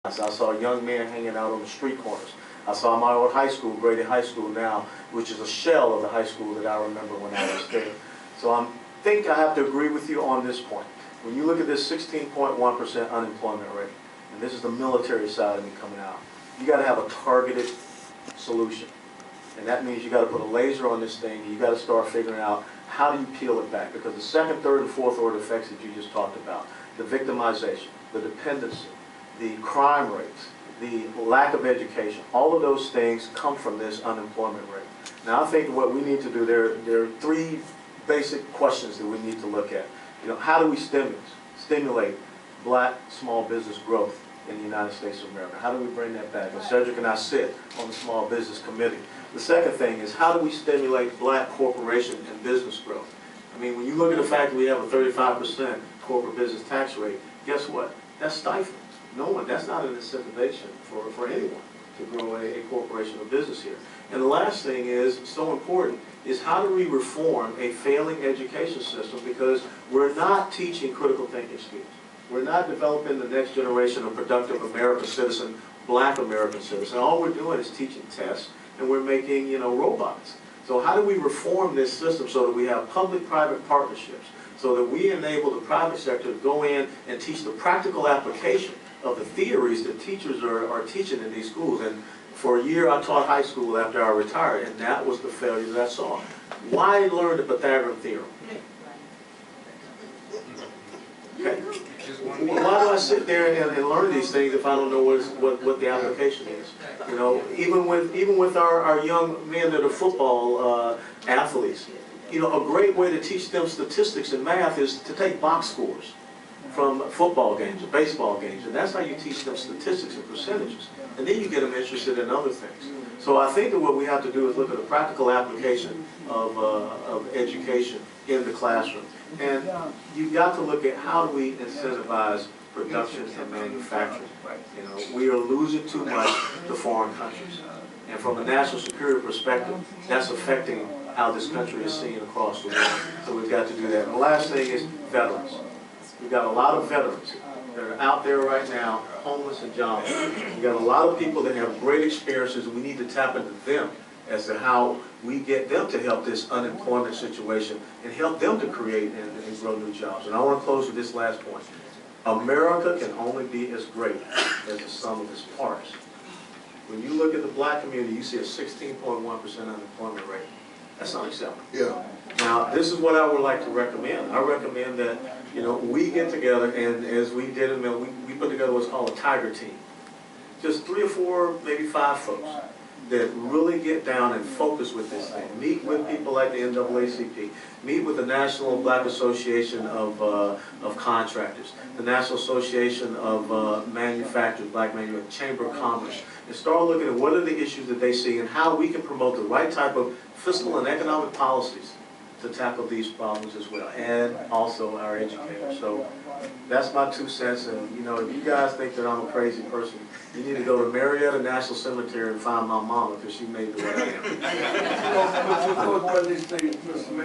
I saw young men hanging out on the street corners. I saw my old high school, Grady High School now, which is a shell of the high school that I remember when I was there. So I think I have to agree with you on this point. When you look at this 16.1% unemployment rate, and this is the military side of me coming out, you got to have a targeted solution. And that means you got to put a laser on this thing, and you got to start figuring out how do you peel it back, because the second, third, and fourth order effects that you just talked about, the victimization, the dependency, the crime rates, the lack of education, all of those things come from this unemployment rate. Now I think what we need to do, there are three basic questions that we need to look at. How do we stimulate black small business growth in the United States of America? How do we bring that back? And Cedric and I sit on the Small Business Committee. The second thing is, how do we stimulate black corporation and business growth? I mean, when you look at the fact that we have a 35% corporate business tax rate, guess what? That's stifling. That's not an incentivization for anyone to grow a corporation or business here. And the last thing is, so important, is how do we reform a failing education system, because we're not teaching critical thinking skills. We're not developing the next generation of productive American citizen, black American citizen. All we're doing is teaching tests, and we're making, robots. So how do we reform this system so that we have public-private partnerships, so that we enable the private sector to go in and teach the practical application of the theories that teachers are teaching in these schools? And for a year I taught high school after I retired, and that was the failure that I saw. Why learn the Pythagorean theorem? Okay. Why do I sit there and learn these things if I don't know what the application is? Even with our young men that are football athletes, a great way to teach them statistics and math is to take box scores from football games or baseball games, and that's how you teach them statistics and percentages. And then you get them interested in other things. So I think that what we have to do is look at the practical application of education in the classroom. And you've got to look at how do we incentivize production and manufacturing. We are losing too much to foreign countries. And from a national security perspective, that's affecting how this country is seen across the world. So we've got to do that. And the last thing is veterans. We've got a lot of veterans that are out there right now, homeless and jobless. We've got a lot of people that have great experiences, and we need to tap into them as to how we get them to help this unemployment situation and help them to create and grow new jobs. And I want to close with this last point. America can only be as great as the sum of its parts. When you look at the black community, you see a 16.1% unemployment rate. That's not acceptable. Yeah. Now, this is what I would like to recommend. I recommend that, we get together, and as we did in Mill, we put together what's called a tiger team. Just 3 or 4, maybe 5 folks that really get down and focus with this thing. Meet with people like the NAACP. Meet with the National Black Association of Contractors, the National Association of Manufacturers, Black Manufacturers, Chamber of Commerce, and start looking at what are the issues that they see and how we can promote the right type of fiscal and economic policies to tackle these problems as well, and also our educators. So that's my 2 cents, and if you guys think that I'm a crazy person, you need to go to Marietta National Cemetery and find my mama, because she made the way I am.